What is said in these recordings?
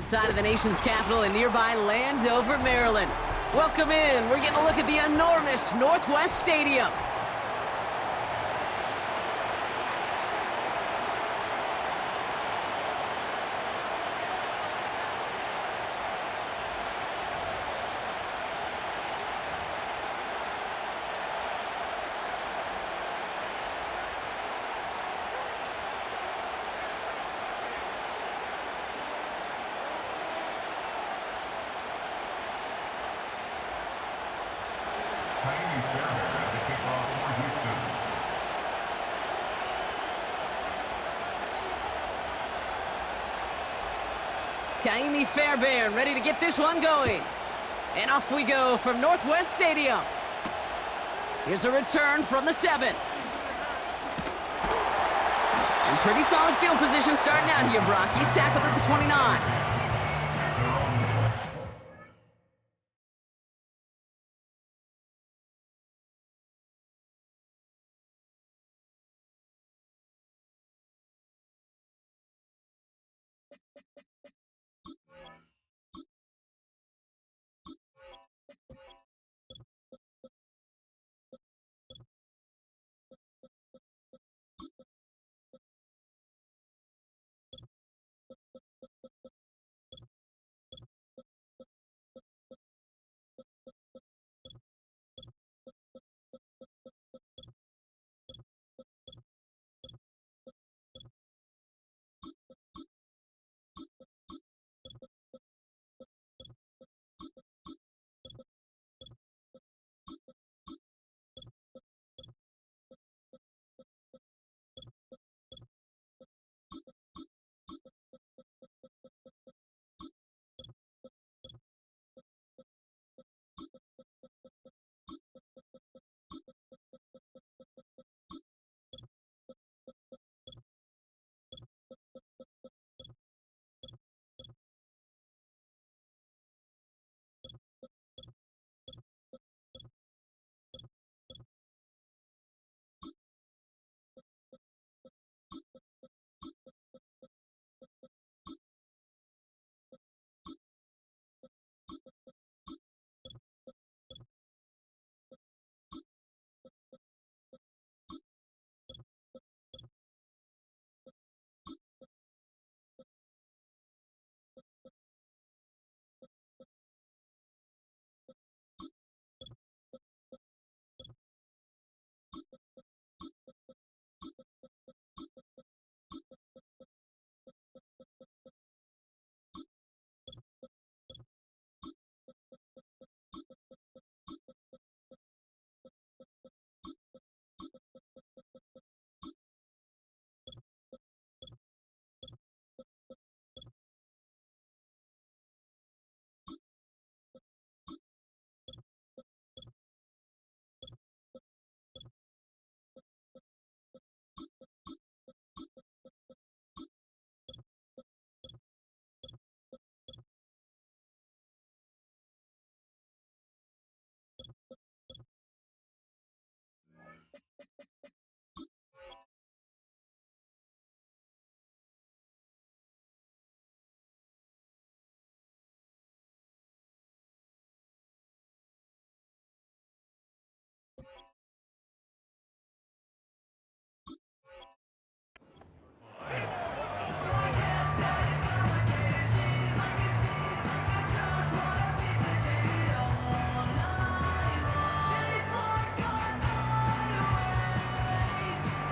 Outside of the nation's capital in nearby Landover, Maryland. Welcome in. We're getting a look at the enormous Northwest Stadium. Kaimi Fairbairn ready to get this one going. And off we go from Northwest Stadium. Here's a return from the 7. And pretty solid field position starting out here, Brock. He's tackled at the 29.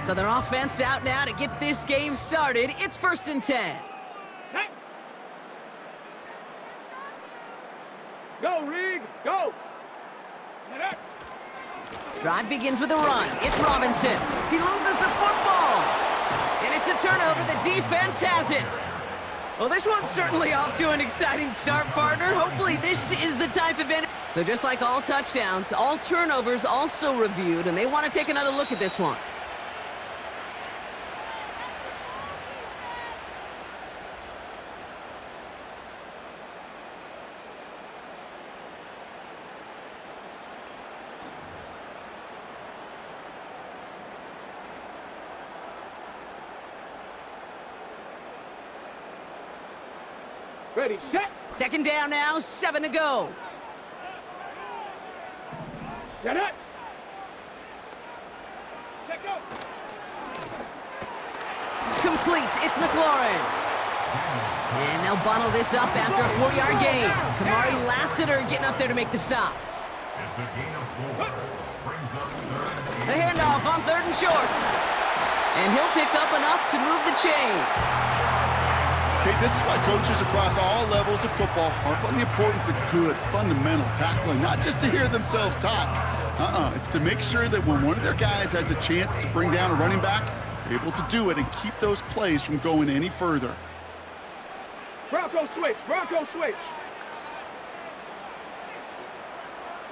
So their offense out now to get this game started. It's 1st and 10. Go, Reed, go! Drive begins with a run. It's Robinson. He loses the football. And it's a turnover. The defense has it. Well, this one's certainly off to an exciting start, partner. Hopefully this is the type of end. So just like all touchdowns, all turnovers also reviewed, and they want to take another look at this one. Ready, set. Second down now, 7 to go. Set up. Check go. Complete, it's McLaurin. And they'll bundle this up after a 4-yard gain. Kamari Lassiter getting up there to make the stop. The handoff on 3rd and short. And he'll pick up enough to move the chains. Okay, this is why coaches across all levels of football harp on the importance of good, fundamental tackling, not just to hear themselves talk. It's to make sure that when one of their guys has a chance to bring down a running back, they're able to do it and keep those plays from going any further. Bronco switch, Bronco switch.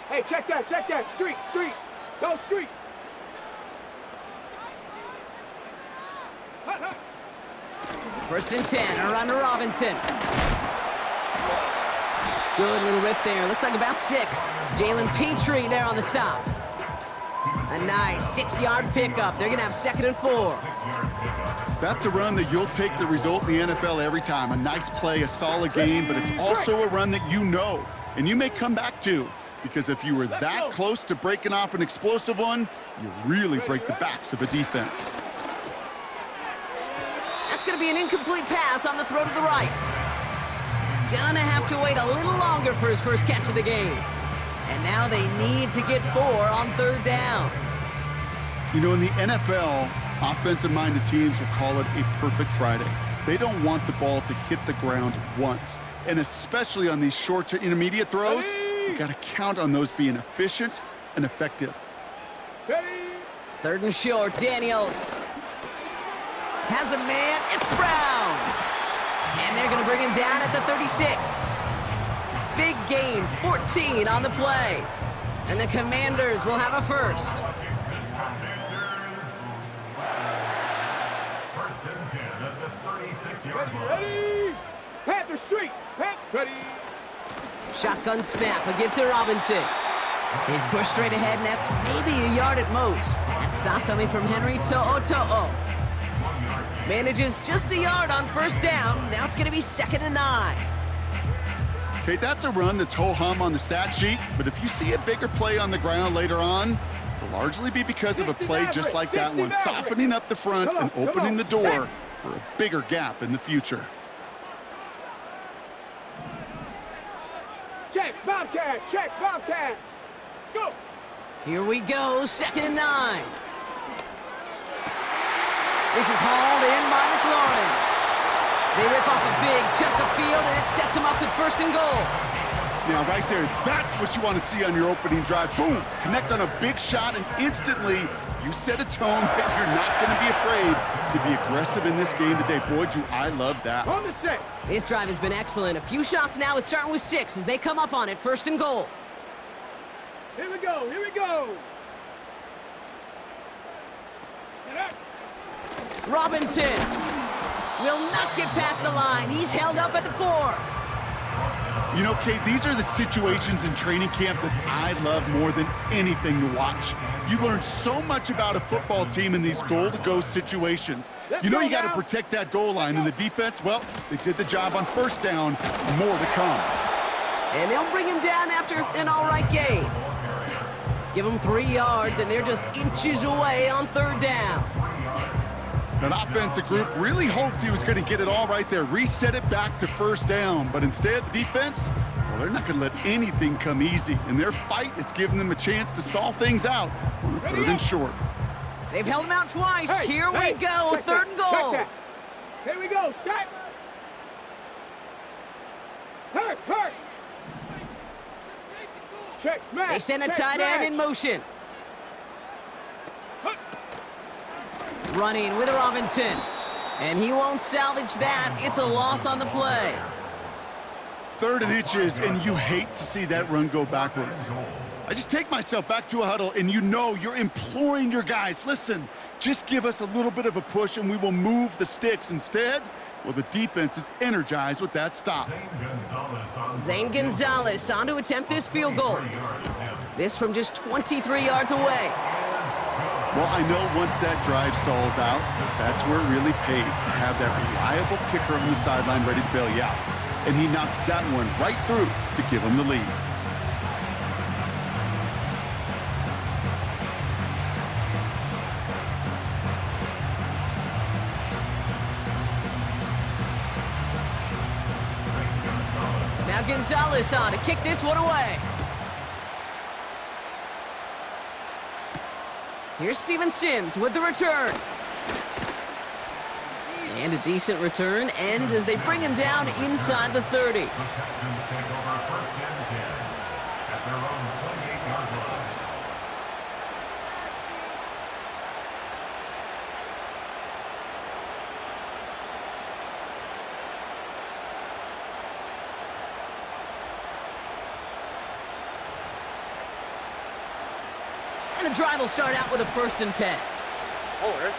Hey, check that, street, go street. Hut, hut. 1st and 10, around to Robinson. Good little rip there, looks like about 6. Jalen Petrie there on the stop. A nice 6-yard pickup. They're gonna have 2nd and 4. That's a run that you'll take the result in the NFL every time. A nice play, a solid game, but it's also a run that you know, and you may come back to, because if you were that close to breaking off an explosive one, you really break the backs of a defense. That's gonna be an incomplete pass on the throw to the right. Gonna have to wait a little longer for his first catch of the game. And now they need to get 4 on 3rd down. You know, in the NFL, offensive-minded teams will call it a perfect Friday. They don't want the ball to hit the ground once. And especially on these short to intermediate throws, you got to count on those being efficient and effective. 3rd and short, Daniels. Has a man, it's Brown. And they're going to bring him down at the 36. Big gain, 14 on the play. And the Commanders will have a first. Ready, Panther street, ready. Shotgun snap, a give to Robinson. He's pushed straight ahead, and that's maybe a yard at most. That stop coming from Henry To'o. Manages just a yard on 1st down. Now it's going to be 2nd and 9. Okay, that's a run that's ho-hum on the stat sheet, but if you see a bigger play on the ground later on, it'll largely be because of a play just like that one, softening up the front and opening the door for a bigger gap in the future. Check, Bobcat, go. Here we go, 2nd and 9. This is hauled in by McLaurin. They rip off a big chunk of field, and it sets them up with 1st and goal. Now, right there, that's what you want to see on your opening drive. Boom! Connect on a big shot, and instantly you set a tone that you're not going to be afraid to be aggressive in this game today. Boy, do I love that. On the set. This drive has been excellent. A few shots now. It's starting with 6 as they come up on it. 1st and goal. Here we go. Get up. Robinson will not get past the line. He's held up at the 4. You know, Kate, these are the situations in training camp that I love more than anything to watch. You learn so much about a football team in these goal-to-go situations. You know you got to protect that goal line, and the defense, well, they did the job on 1st down. More to come. And they'll bring him down after an all-right gain. Give him 3 yards, and they're just inches away on 3rd down. That offensive group really hoped he was going to get it all right there, reset it back to 1st down. But instead, the defense, well, they're not going to let anything come easy. And their fight is giving them a chance to stall things out on 3rd and short. They've held him out twice. Hey, Here we go, 3rd and goal. Here we go, set. Hurt. Check, smash. They send a tight end in motion. Running with Robinson. And he won't salvage that. It's a loss on the play. 3rd and inches, and you hate to see that run go backwards. I just take myself back to a huddle, and you know you're imploring your guys, listen, just give us a little bit of a push, and we will move the sticks. Instead, well, the defense is energized with that stop. Zane Gonzalez on to attempt this field goal. This from just 23 yards away. Well, I know once that drive stalls out, that's where it really pays to have that reliable kicker on the sideline ready to bail you out. and he knocks that one right through to give him the lead. Now Gonzalez on to kick this one away. Here's Steven Sims with the return. And a decent return ends as they bring him down inside the 30. The Texans take over first and 10 at their own 28-yard line. And the drive will start out with a 1st and 10. Hold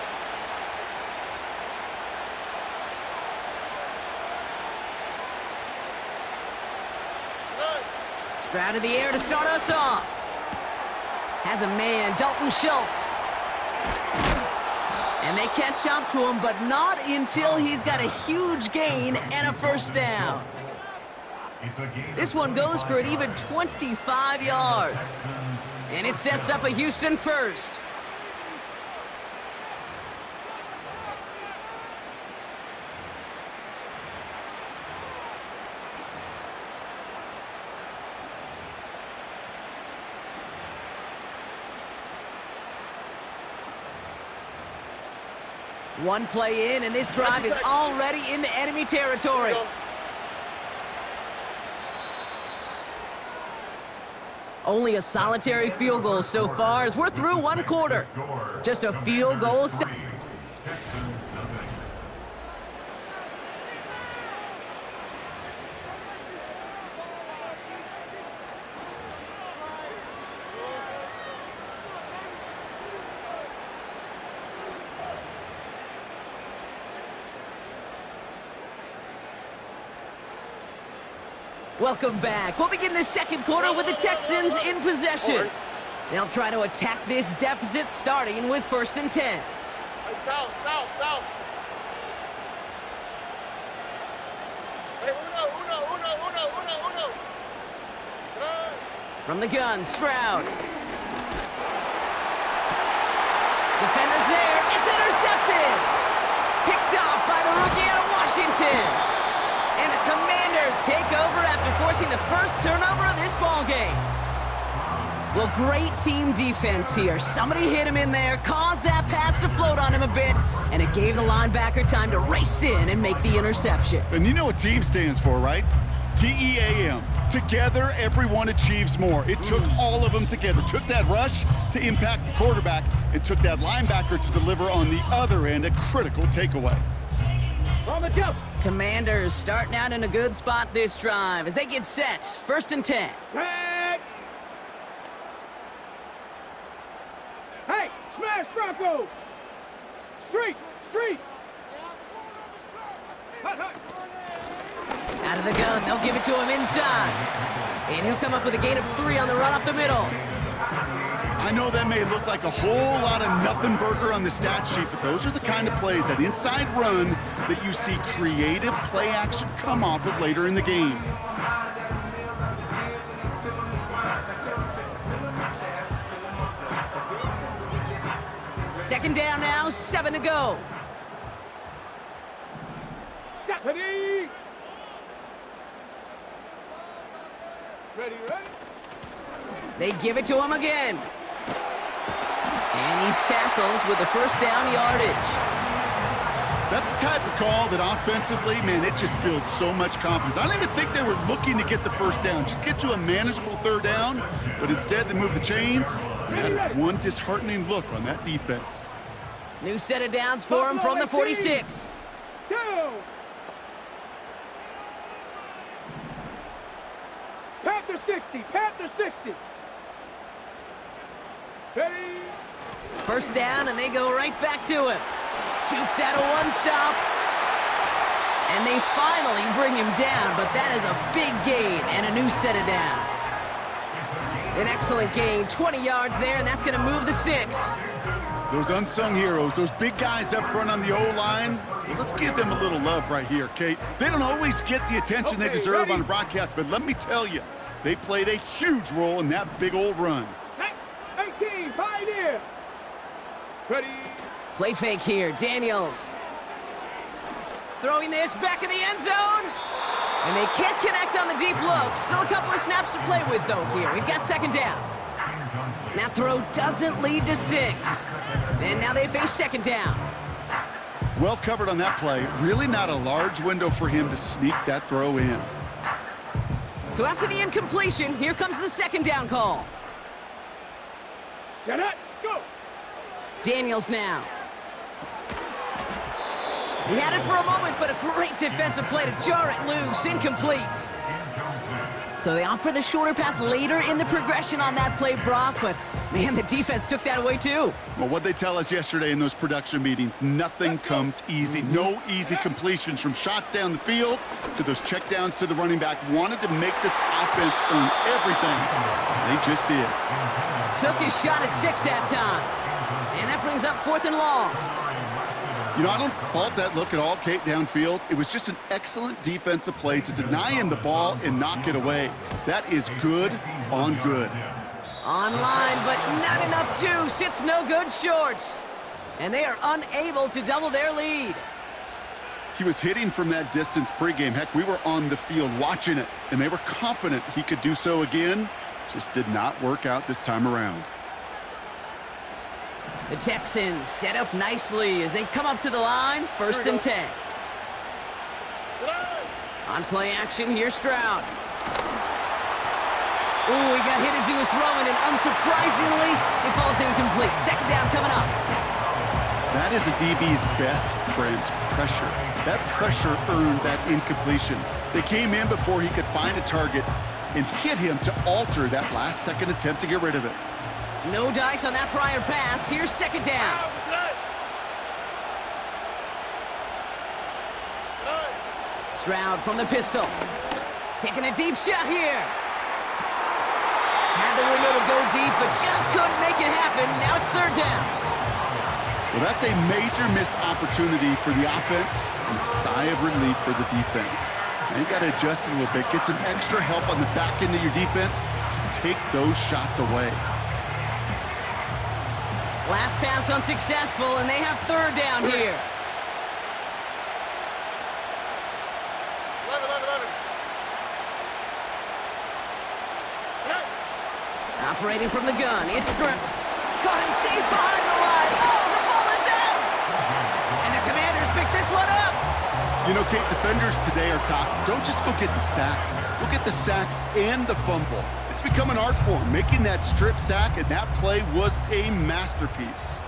Stroud in the air to start us off. Has a man, Dalton Schultz. And they catch up to him, but not until he's got a huge gain and a 1st down. This one goes for an even 25 yards. And it sets up a Houston 1st. One play in, and this drive is already into enemy territory. Only a solitary field goal so far as we're through 1 quarter. Just a field goal. Welcome back. We'll begin the 2nd quarter with the Texans in possession. They'll try to attack this deficit starting with 1st and 10. South. Hey, uno. From the gun, Stroud. Defenders there. It's intercepted. Picked off by the rookie out of Washington. And the Commanders take over after forcing the 1st turnover of this ballgame. Well, great team defense here. Somebody hit him in there, caused that pass to float on him a bit, and it gave the linebacker time to race in and make the interception. And you know what team stands for, right? TEAM. Together, everyone achieves more. It took all of them together. Took that rush to impact the quarterback. It took that linebacker to deliver on the other end a critical takeaway. On the jump. Commanders starting out in a good spot this drive as they get set. 1st and 10. Tag. Hey, smash Bronco. Street. Hut. Out of the gun, they'll give it to him inside. And he'll come up with a gain of 3 on the run up the middle. I know that may look like a whole lot of nothing burger on the stat sheet, but those are the kind of plays, that inside run, that you see creative play action come off of later in the game. Second down now, 7 to go. Ready. They give it to him again. And he's tackled with the 1st down yardage. That's the type of call that offensively, man, it just builds so much confidence. I don't even think they were looking to get the 1st down, just get to a manageable 3rd down, but instead they move the chains. And that is one disheartening look on that defense. New set of downs for him from the 46. Go. Panther 60. Ready. 1st down, and they go right back to him. Jukes out a 1-stop. And they finally bring him down, but that is a big gain and a new set of downs. An excellent gain, 20 yards there, and that's going to move the sticks. Those unsung heroes, those big guys up front on the O-line, Well, let's give them a little love right here, Kate. They don't always get the attention they deserve on the broadcast, but let me tell you, they played a huge role in that big old run. 18, Pioneer. Ready. Play fake here, Daniels. Throwing this back in the end zone. And they can't connect on the deep look. Still a couple of snaps to play with, though, here. We've got second down. That throw doesn't lead to 6. And now they face second down. Well covered on that play. Really not a large window for him to sneak that throw in. So after the incompletion, here comes the second down call. Set it, go. Daniels now. He had it for a moment, but a great defensive play to jar it loose. Incomplete. So they opt for the shorter pass later in the progression on that play, Brock, but man, the defense took that away too. Well, what they tell us yesterday in those production meetings, nothing comes easy. No easy completions from shots down the field to those checkdowns to the running back. Wanted to make this offense earn everything. They just did. Took his shot at 6 that time. And that brings up 4th and long. You know, I don't fault that look at all, Kate, downfield. It was just an excellent defensive play to deny him the ball and knock it away. That is good on good. Online, but not enough juice. It's no good short. And they are unable to double their lead. He was hitting from that distance pregame. Heck, we were on the field watching it, and they were confident he could do so again. Just did not work out this time around. The Texans set up nicely as they come up to the line, 1st and 10. On play action, here's Stroud. Ooh, he got hit as he was throwing, and unsurprisingly, it falls incomplete. Second down coming up. That is a DB's best friend, pressure. That pressure earned that incompletion. They came in before he could find a target and hit him to alter that last-second attempt to get rid of it. No dice on that prior pass. Here's second down. Stroud from the pistol. Taking a deep shot here. Had the window to go deep, but just couldn't make it happen. Now it's 3rd down. Well, that's a major missed opportunity for the offense and a sigh of relief for the defense. Now you got to adjust a little bit. Get some extra help on the back end of your defense to take those shots away. Last pass unsuccessful, and they have 3rd down here. Operating from the gun, it's stripped. Caught him deep behind the line. Oh, the ball is out! And the Commanders pick this one up. You know, Kate, defenders today are taught, don't just go get the sack. Go get the sack and the fumble. It's become an art form, making that strip sack, and that play was a masterpiece.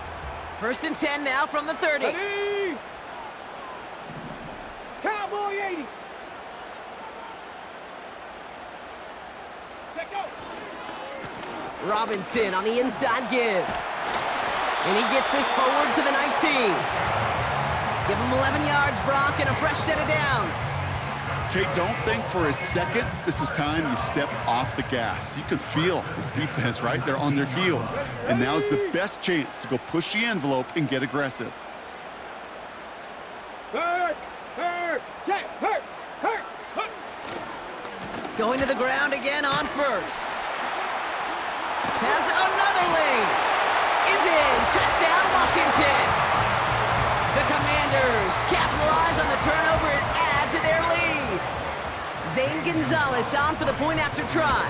1st and 10 now from the 30. Ready. Cowboy 80. Let go. Robinson on the inside give. And he gets this forward to the 19. Give him 11 yards, Brock, and a fresh set of downs. Kate, don't think for a second this is time you step off the gas. You can feel this defense right there on their heels. And now's the best chance to go push the envelope and get aggressive. Hurt. Going to the ground again on 1st. Has another lane. Is in. Touchdown, Washington. The Commanders capitalize on the turnover and add to their lead. Zane Gonzalez on for the point after try.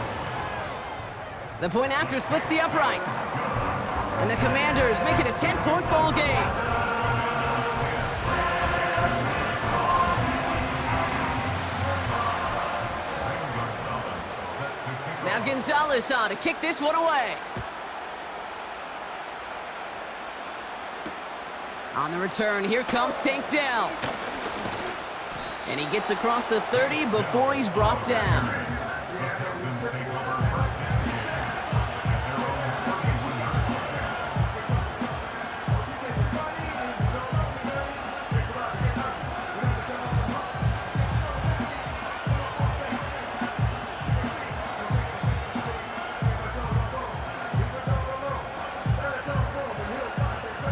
The point after splits the uprights. And the Commanders make it a 10-point ball game. Now Gonzalez on to kick this one away. On the return, here comes Tank Dell. And he gets across the 30 before he's brought down.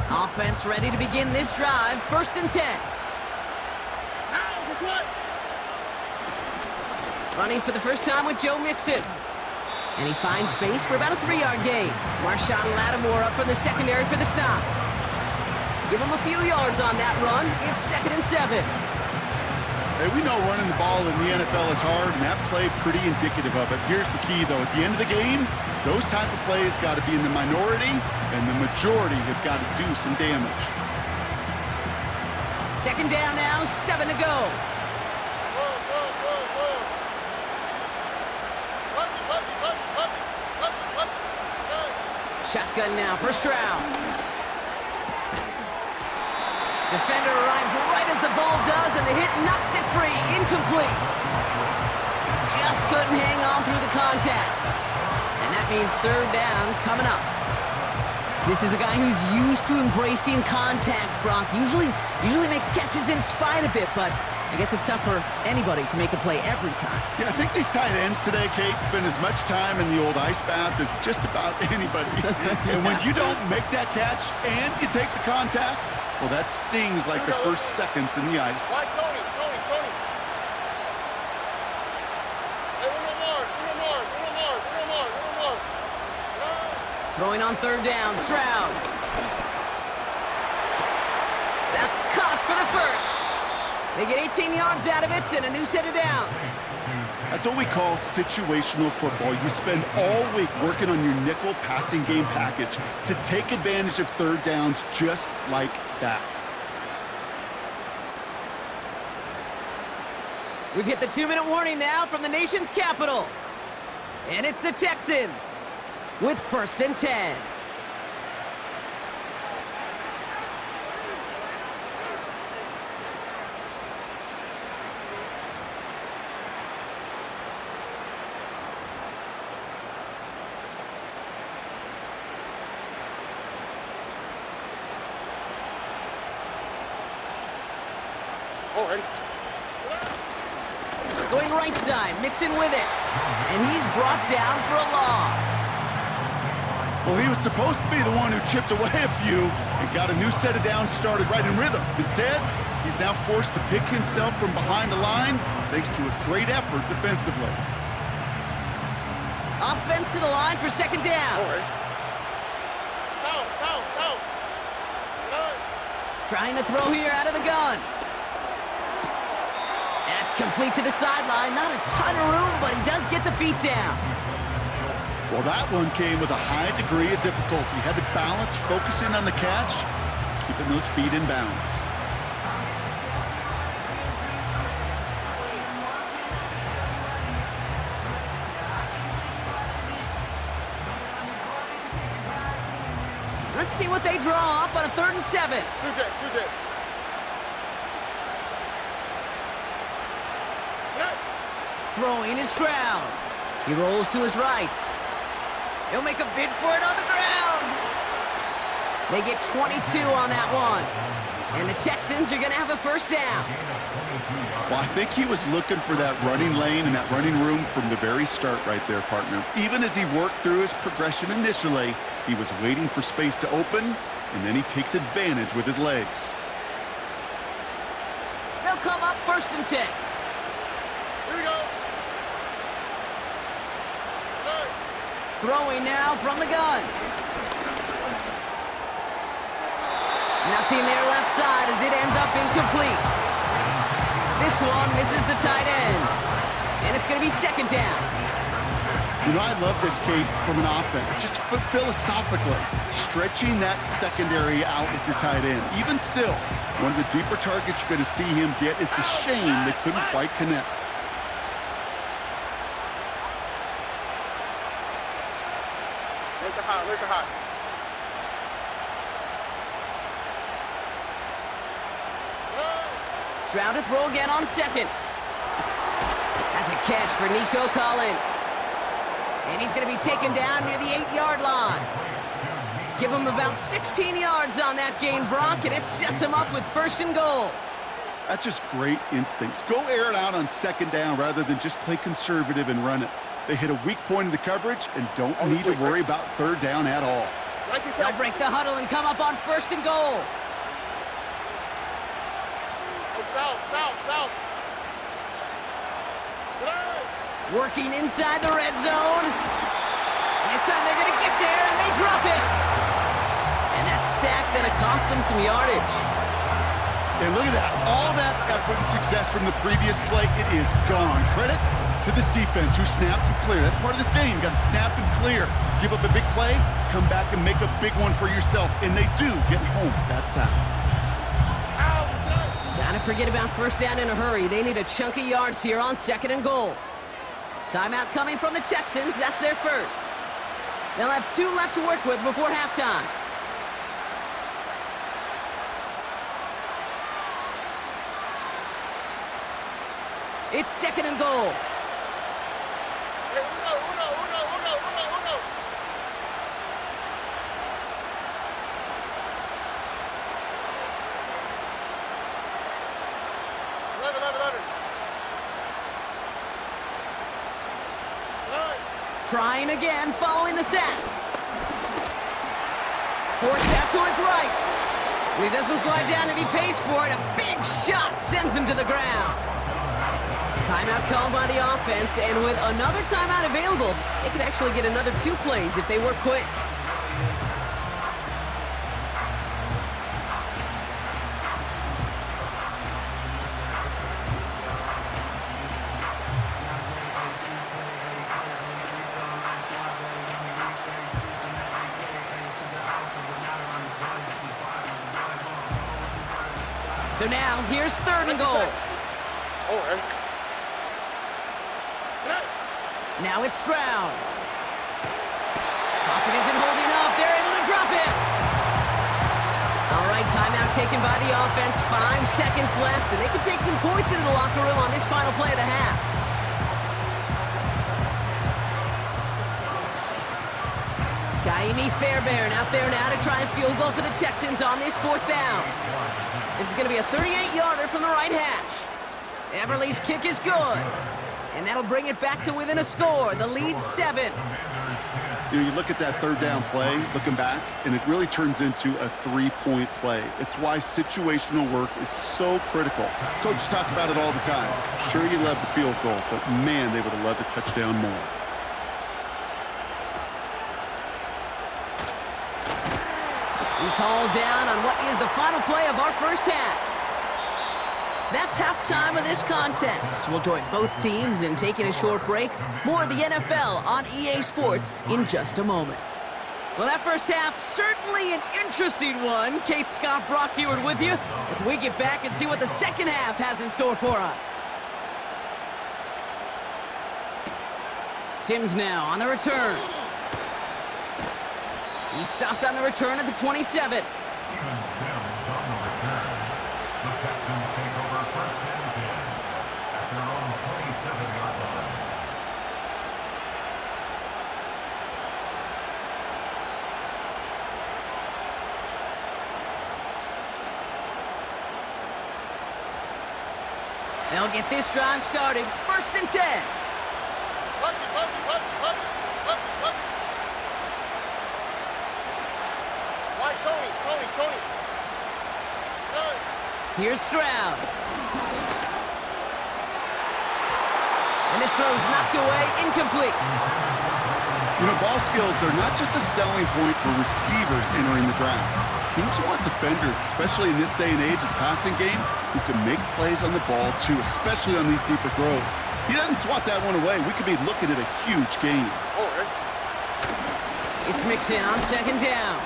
Offense ready to begin this drive, 1st and 10. Running for the first time with Joe Mixon. And he finds space for about a 3-yard gain. Marshawn Lattimore up from the secondary for the stop. Give him a few yards on that run. It's 2nd and 7. Hey, we know running the ball in the NFL is hard, and that play pretty indicative of it. Here's the key, though. At the end of the game, those type of plays got to be in the minority, and the majority have got to do some damage. 2nd down now, 7 to go. Shotgun now, first round. Defender arrives right as the ball does, and the hit knocks it free. Incomplete. Just couldn't hang on through the contact. And that means 3rd down coming up. This is a guy who's used to embracing contact, Brock. Usually makes catches in spite of it, but I guess it's tough for anybody to make a play every time. Yeah, I think these tight ends today, Kate, spend as much time in the old ice bath as just about anybody. And when you don't make that catch and you take the contact, well, that stings like the first seconds in the ice. Tony. Hey, one more. Throwing on 3rd down, Stroud. That's caught for the first. They get 18 yards out of it and a new set of downs. That's what we call situational football. You spend all week working on your nickel passing game package to take advantage of 3rd downs just like that. We've hit the 2-minute warning now from the nation's capital. And it's the Texans with 1st and 10. Already. Going right side, Mixon with it. And he's brought down for a loss. Well, he was supposed to be the one who chipped away a few and got a new set of downs started right in rhythm. Instead, he's now forced to pick himself from behind the line thanks to a great effort defensively. Offense to the line for 2nd down. Already. Out. Trying to throw here out of the gun. That's complete to the sideline. Not a ton of room, but he does get the feet down. Well, that one came with a high degree of difficulty. He had to balance focusing on the catch, keeping those feet in bounds. Let's see what they draw up on a 3rd and 7. Two jet. Throwing is Stroud. He rolls to his right. He'll make a bid for it on the ground. They get 22 on that one. And the Texans are going to have a 1st down. Well, I think he was looking for that running lane and that running room from the very start right there, partner. Even as he worked through his progression initially, he was waiting for space to open, and then he takes advantage with his legs. They'll come up 1st and 10. Here we go. Throwing now from the gun. Nothing there left side as it ends up incomplete. This one misses the tight end. And it's going to be 2nd down. You know, I love this, Kate, from an offense. Just philosophically, stretching that secondary out with your tight end. Even still, one of the deeper targets you're going to see him get. It's a shame they couldn't quite connect. Look at hot. Stroud to throw again on 2nd. That's a catch for Nico Collins. And he's going to be taken down near the 8-yard line. Give him about 16 yards on that gain, Brock, and it sets him up with 1st and goal. That's just great instincts. Go air it out on 2nd down rather than just play conservative and run it. They hit a weak point in the coverage and don't need to worry about 3rd down at all. They'll break the huddle and come up on 1st and goal. South. Working inside the red zone. And this time they're going to get there, and they drop it. And that sack going to cost them some yardage. And look at that. All that effort and success from the previous play, it is gone. Credit to this defense who snapped and cleared. That's part of this game. You got to snap and clear. Give up a big play, come back and make a big one for yourself. And they do get home with that sack. Gotta forget about first down in a hurry. They need a chunk of yards here on 2nd and goal. Timeout coming from the Texans. That's their first. They'll have 2 left to work with before halftime. It's 2nd and goal. Trying again, following the sack. Forced out to his right. When he doesn't slide down and he pays for it, a big shot sends him to the ground. Timeout called by the offense, and with another timeout available, they could actually get another 2 plays if they work quick. So now, here's 3rd and goal. Now it's Stroud. Pocket isn't holding up. They're able to drop it. All right, timeout taken by the offense. 5 seconds left, and they can take some points into the locker room on this final play of the half. Kaimi Fairbairn out there now to try a field goal for the Texans on this 4th down. This is going to be a 38-yarder from the right hash. Everly's kick is good. And that'll bring it back to within a score. The lead 7. You know, you look at that 3rd down play, looking back, and it really turns into a 3-point play. It's why situational work is so critical. Coaches talk about it all the time. Sure, you love the field goal, but man, they would have loved a touchdown more. He's hauled down on what is the final play of our first half. That's halftime of this contest. We'll join both teams in taking a short break. More of the NFL on EA Sports in just a moment. Well, that first half, certainly an interesting one. Kate, Scott, Brock Ewart with you as we get back and see what the second half has in store for us. Sims now on the return. He stopped on the return at the 27. They'll get this drive started. 1st and 10. Tony. Here's Stroud. And this throw's knocked away, incomplete. You know, ball skills are not just a selling point for receivers entering the draft. Teams want defenders, especially in this day and age of the passing game, who can make plays on the ball too, especially on these deeper throws. He doesn't swat that one away. We could be looking at a huge gain. It's mixed in on 2nd down.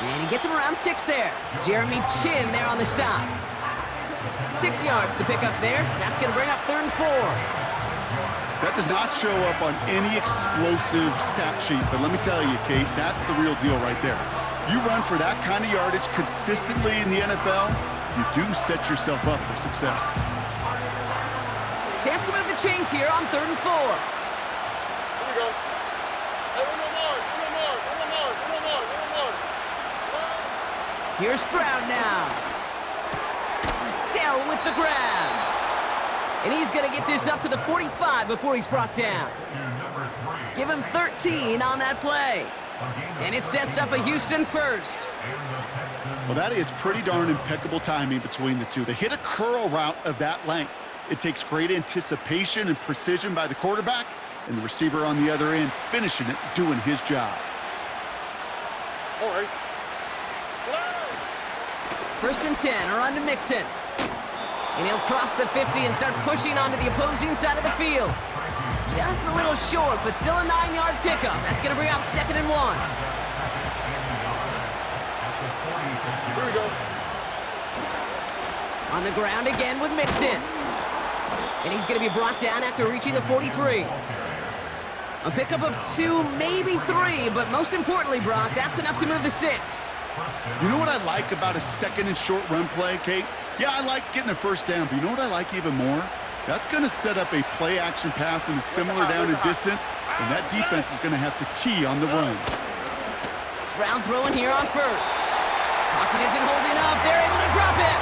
And he gets him around 6 there. Jeremy Chin there on the stop. 6 yards to pick up there. That's going to bring up 3rd and 4. That does not show up on any explosive stat sheet, but let me tell you, Kate, that's the real deal right there. You run for that kind of yardage consistently in the NFL, you do set yourself up for success. Chance to move the chains here on 3rd and 4. Here we go. Hey, one more. Here's Stroud now. Dell with the grab. And he's going to get this up to the 45 before he's brought down. Give him 13 on that play. And it sets up a Houston first. Well, that is pretty darn impeccable timing between the two. They hit a curl route of that length. It takes great anticipation and precision by the quarterback, and the receiver on the other end finishing it, doing his job. All right. 1st and 10, a run to Mixon. And he'll cross the 50 and start pushing onto the opposing side of the field. Just a little short, but still a 9-yard pickup. That's going to bring up 2nd and 1. Here we go. On the ground again with Mixon. And he's going to be brought down after reaching the 43. A pickup of 2, maybe 3, but most importantly, Brock, that's enough to move the sticks. You know what I like about a 2nd and short run play, Kate? Yeah, I like getting a 1st down, but you know what I like even more? That's going to set up a play-action pass in a similar down and distance, and that defense is going to have to key on the run. Stroud throwing here on 1st. Pocket isn't holding up. They're able to drop it.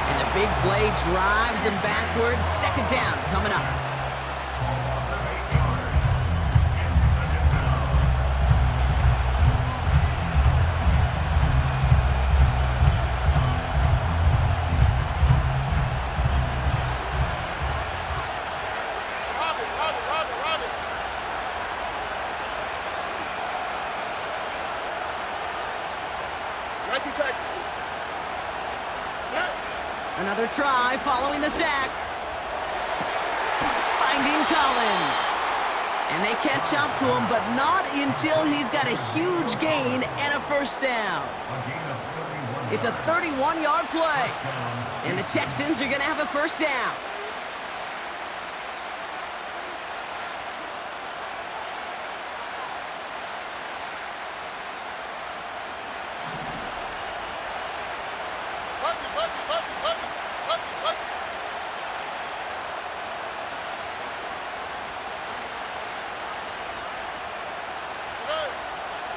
And the big play drives them backwards. 2nd down coming up. Another try following the sack. Finding Collins. And they catch up to him, but not until he's got a huge gain and a 1st down. It's a 31-yard play. And the Texans are going to have a 1st down.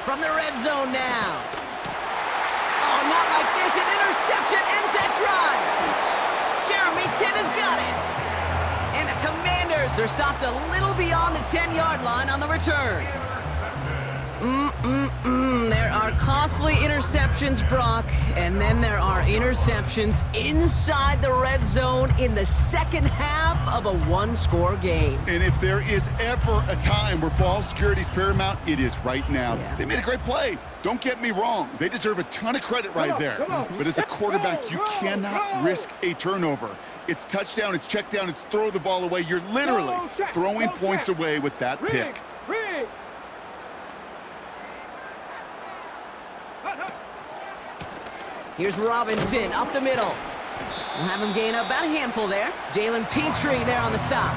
From the red zone now. Oh, not like this. An interception ends that drive. Jeremy Chin has got it. And the Commanders are stopped a little beyond the 10-yard line on the return. There are costly interceptions, Brock, and then there are interceptions inside the red zone in the 2nd half of a 1-score game. And if there is ever a time where ball security is paramount, it is right now. Yeah. They made a great play. Don't get me wrong. They deserve a ton of credit right there. But as a quarterback, you cannot risk a turnover. It's touchdown, it's check down, it's throw the ball away. You're literally throwing points away with that pick. Here's Robinson up the middle. We'll have him gain about a handful there. Jalen Petrie there on the stop.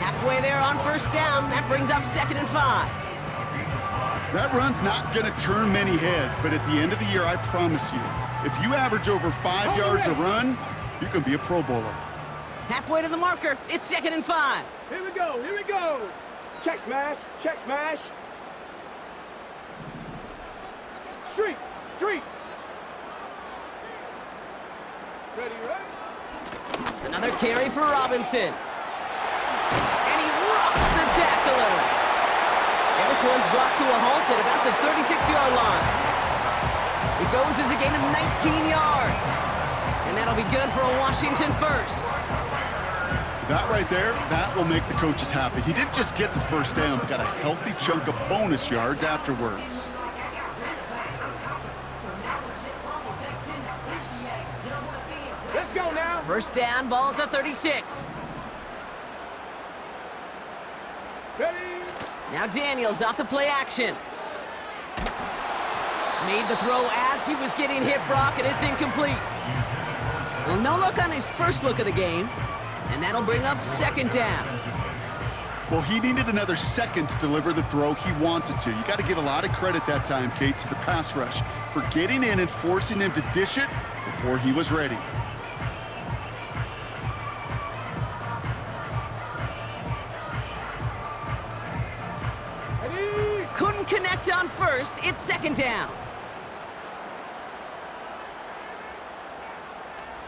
Halfway there on 1st down. That brings up 2nd and 5. That run's not going to turn many heads, but at the end of the year, I promise you, if you average over 5 yards a run, you can be a Pro Bowler. Halfway to the marker. It's 2nd and 5. Here we go. Here we go. Check smash. Check smash. Street. Street. Ready, right? Another carry for Robinson. And he rocks the tackler. And this one's brought to a halt at about the 36-yard line. It goes as a gain of 19 yards. And that'll be good for a Washington 1st. That right there, that will make the coaches happy. He didn't just get the 1st down, but got a healthy chunk of bonus yards afterwards. Let's go now. 1st down, ball at the 36. Ready. Now Daniels off the play action. Made the throw as he was getting hit, Brock, and it's incomplete. Well, no look on his first look of the game, and that'll bring up 2nd down. Well, he needed another second to deliver the throw he wanted to. You got to give a lot of credit that time, Kate, to the pass rush for getting in and forcing him to dish it before he was ready. Couldn't connect on 1st. It's 2nd down.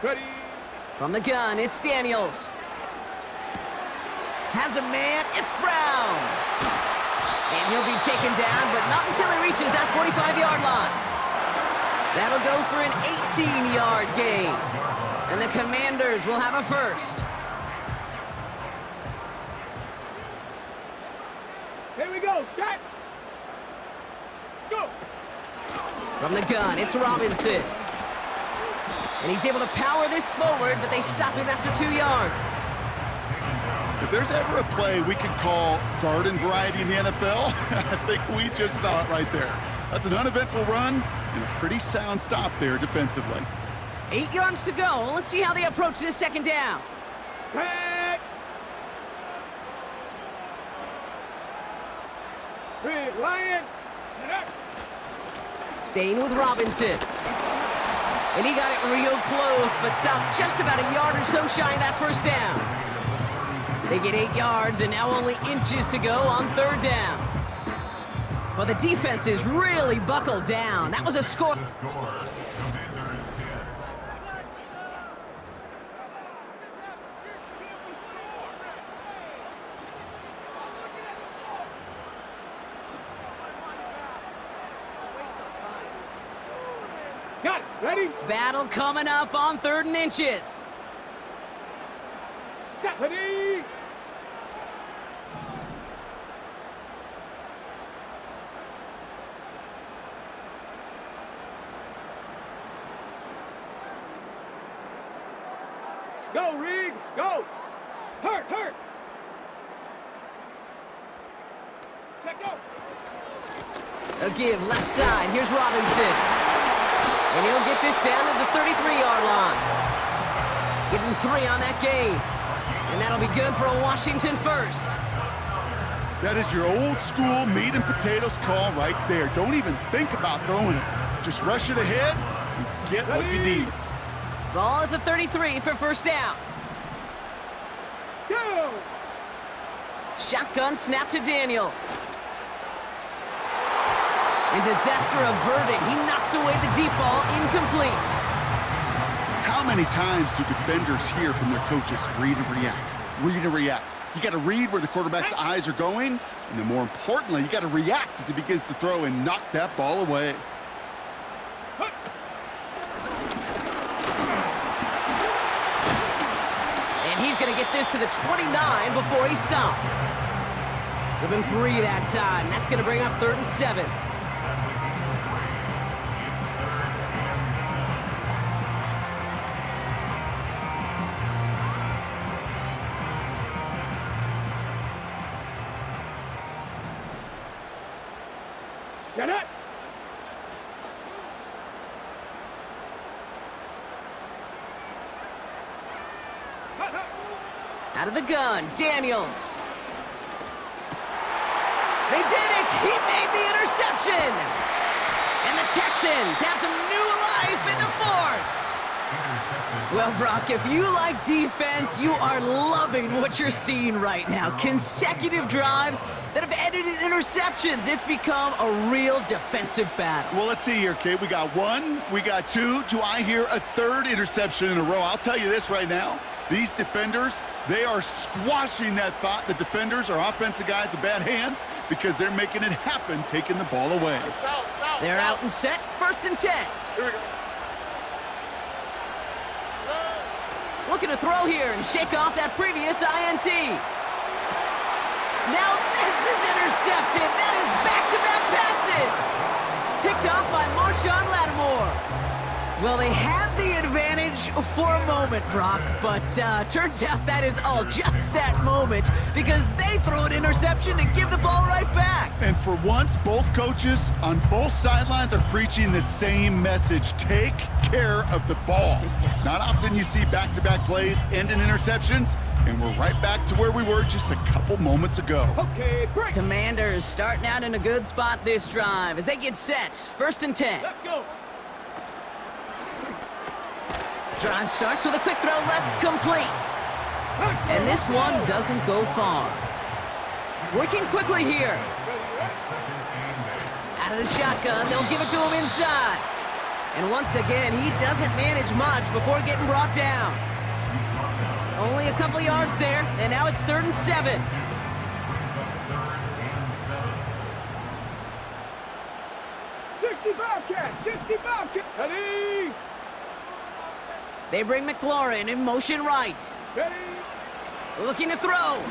Ready. From the gun, it's Daniels. Has a man, it's Brown. And he'll be taken down, but not until he reaches that 45-yard line. That'll go for an 18-yard gain. And the Commanders will have a first. Here we go. Shot. Go. From the gun, it's Robinson. And he's able to power this forward, but they stop him after 2 yards. If there's ever a play we could call garden variety in the NFL, I think we just saw it right there. That's an uneventful run and a pretty sound stop there defensively. 8 yards to go. Let's see how they approach this second down. Back. Big Lion. Get up. Staying with Robinson. And he got it real close, but stopped just about a yard or so shy of that first down. They get 8 yards, and now only inches to go on third down. Well, the defense is really buckled down. That was a score. Got it. Ready? Battle coming up on 3rd and inches. Ready? Go, Reed. Go. Hurt. Let go. A give left side. Here's Robinson. And he'll get this down to the 33-yard line. Give him 3 on that game. And that'll be good for a Washington first. That is your old school meat and potatoes call right there. Don't even think about throwing it. Just rush it ahead and get what you need. Ball at the 33 for first down. Go. Shotgun snap to Daniels. And disaster averted. He knocks away the deep ball, incomplete. How many times do defenders hear from their coaches, read and react, read and react? You got to read where the quarterback's eyes are going, and then more importantly, you got to react as he begins to throw and knock that ball away. And he's going to get this to the 29 before he stopped. Give him 3 that time. That's going to bring up 3rd and 7. Get it. Out of the gun, Daniels. They did it! He made the interception! And the Texans have some new life in the 4th. Well, Brock, if you like defense, you are loving what you're seeing right now. Consecutive drives that have ended in interceptions. It's become a real defensive battle. Well, let's see here, Kate. We got 1, we got 2. Do I hear a 3rd interception in a row? I'll tell you this right now. These defenders, they are squashing that thought. The defenders are offensive guys with bad hands because they're making it happen, taking the ball away. They're out and set. 1st and 10. Here we go. Looking to throw here and shake off that previous INT. Now this is intercepted. That is back-to-back passes. Picked off by Marshawn Lattimore. Well, they had the advantage for a moment, Brock, but turns out that is all just that moment because they throw an interception and give the ball right back. And for once, both coaches on both sidelines are preaching the same message. Take care of the ball. Not often you see back-to-back plays end in interceptions, and we're right back to where we were just a couple moments ago. Okay, break. Commanders starting out in a good spot this drive as they get set. 1st and 10. Let's go. Drive starts with a quick throw left, complete. And this one doesn't go far. Working quickly here. Out of the shotgun, they'll give it to him inside. And once again, he doesn't manage much before getting brought down. Only a couple yards there, and now it's 3rd and 7. Ready? They bring McLaurin in motion right. Ready? Looking to throw.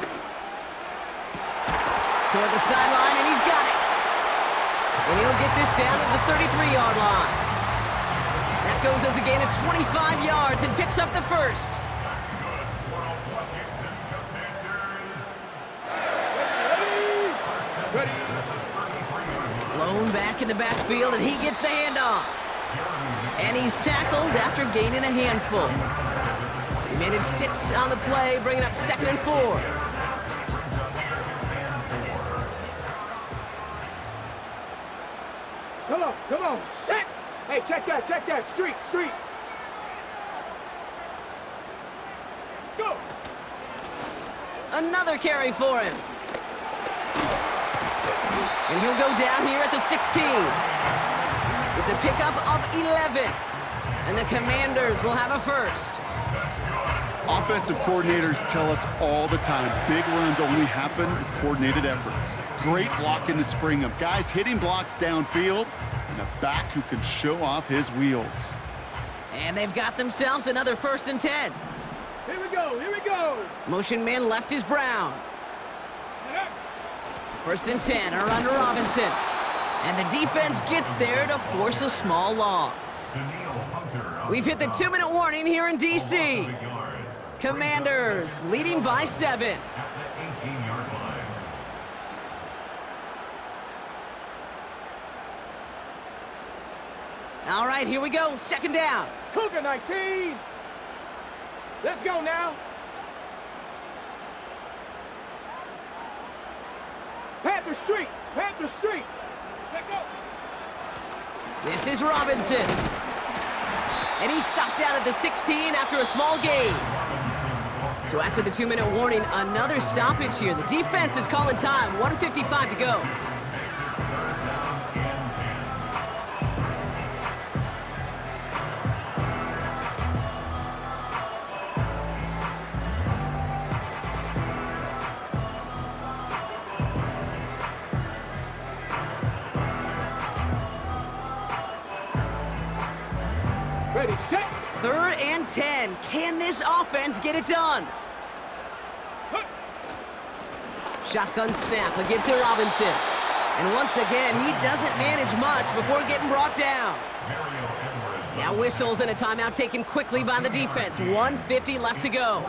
Toward the sideline, and he's got it. And he'll get this down to the 33-yard line. That goes as a gain of 25 yards and picks up the first. Ready? Blown back in the backfield, and he gets the handoff. And he's tackled after gaining a handful. He managed 6 on the play, bringing up 2nd and 4. Come on, set! Hey, check that, street! Go! Another carry for him. And he'll go down here at the 16. It's a pickup of 11. And the Commanders will have a first. Offensive coordinators tell us all the time, big runs only happen with coordinated efforts. Great blocking to spring them. Guys hitting blocks downfield, and a back who can show off his wheels. And they've got themselves another 1st and 10. Here we go! Motion man left is Brown. 1st and 10 around Robinson. And the defense gets there to force a small loss. We've hit the 2-minute warning here in D.C. Commanders leading by 7. At the 18-yard line. All right, here we go. 2nd down. Cougar 19! Let's go now! Panther Street! Let's go! This is Robinson. And he's stopped out at the 16 after a small gain. So after the 2-minute warning, another stoppage here. The defense is calling time. 1:55 to go. Ready, set! 3rd and 10. Can this offense get it done? Shotgun snap, a give to Robinson. And once again, he doesn't manage much before getting brought down. Now whistles and a timeout taken quickly by the defense. 1:50 left to go.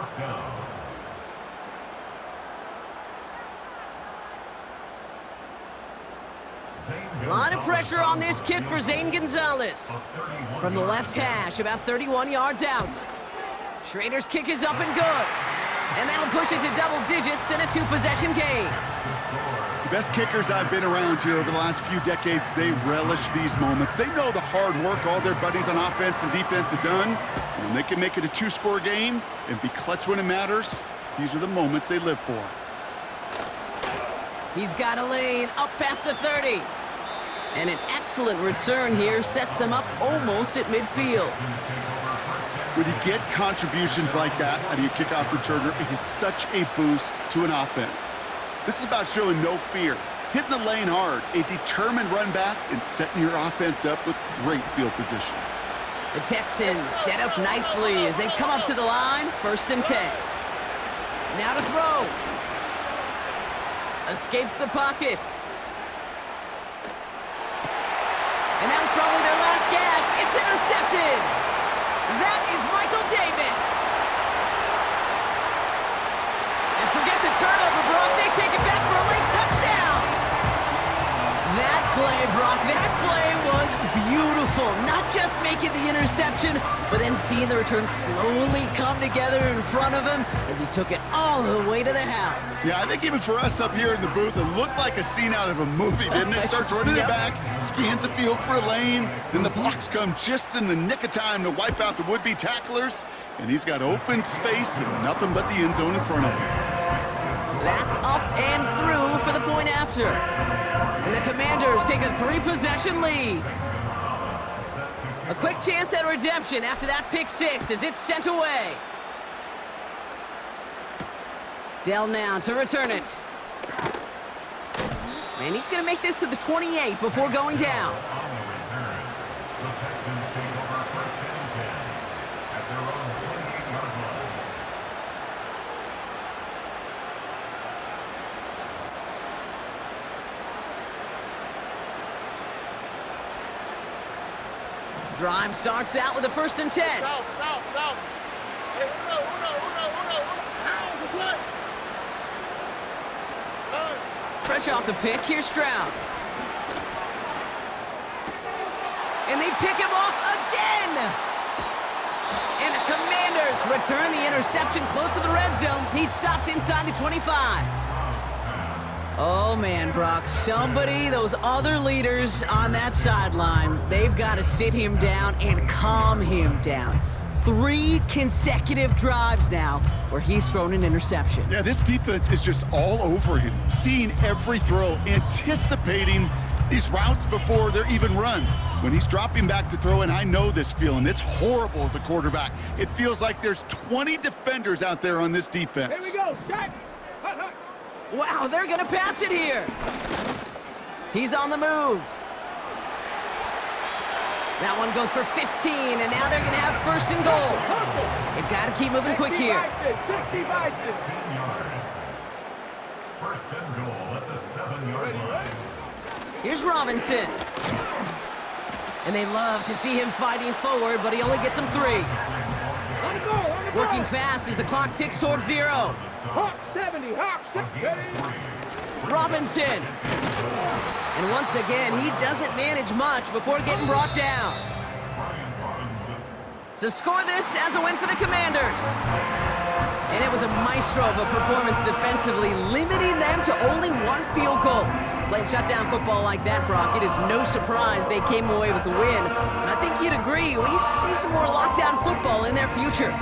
A lot of pressure on this kick for Zane Gonzalez. From the left hash, about 31 yards out. Schrader's kick is up and good. And that'll push it to double digits in a 2-possession game. The best kickers I've been around here over the last few decades, they relish these moments. They know the hard work all their buddies on offense and defense have done. And when they can make it a 2-score game and be clutch when it matters, these are the moments they live for. He's got a lane up past the 30. And an excellent return here sets them up almost at midfield. When you get contributions like that out of your kickoff returner, it is such a boost to an offense. This is about showing no fear, hitting the lane hard, a determined run back, and setting your offense up with great field position. The Texans set up nicely as they come up to the line, 1st and 10. Now to throw. Escapes the pocket. And that was probably their last gasp. It's intercepted. That is Michael Davis. And forget the turnover, Brock. They take it back for a late touchdown. That play, Brock, that play was beautiful. Not just making the interception, but then seeing the return slowly come together in front of him as he took it all the way to the house. Yeah, I think even for us up here in the booth, it looked like a scene out of a movie, didn't it? Starts running it back, scans the field for a lane, then the blocks come just in the nick of time to wipe out the would-be tacklers, and he's got open space and nothing but the end zone in front of him. That's up and through for the point after. And the Commanders take a 3-possession lead. A quick chance at redemption after that pick 6 as it's sent away. Dell now to return it. And he's going to make this to the 28 before going down. On the return, the Texans take over 1st and 10 at their own Drive starts out with a 1st and 10. South. Hey, uno. Hands this way. Fresh off the pick, here's Stroud. And they pick him off again! And the Commanders return the interception close to the red zone. He's stopped inside the 25. Oh man, Brock, those other leaders on that sideline, they've got to sit him down and calm him down. 3 consecutive drives now where he's thrown an interception. Yeah, this defense is just all over him, seeing every throw, anticipating these routes before they're even run. When he's dropping back to throw, and I know this feeling, it's horrible as a quarterback. It feels like there's 20 defenders out there on this defense. Here we go. Shot. Wow, they're gonna pass it here. He's on the move. That one goes for 15, and now they're gonna have 1st and goal. They've got to keep moving quick here. 15 yards. 1st and goal at the 7-yard line. Here's Robinson. And they love to see him fighting forward, but he only gets him 3. Working fast as the clock ticks towards 0. Hawk 70. Robinson. And once again, he doesn't manage much before getting brought down. So score this as a win for the Commanders. And it was a maestro of a performance defensively, limiting them to only 1 field goal. Playing shutdown football like that, Brock, it is no surprise they came away with the win. And I think you'd agree, we see some more lockdown football in their future.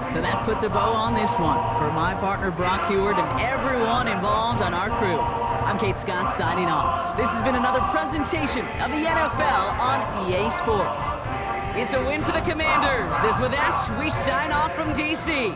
So that puts a bow on this one. For my partner, Brock Heward, and everyone involved on our crew, I'm Kate Scott signing off. This has been another presentation of the NFL on EA Sports. It's a win for the Commanders. As with that, we sign off from D.C.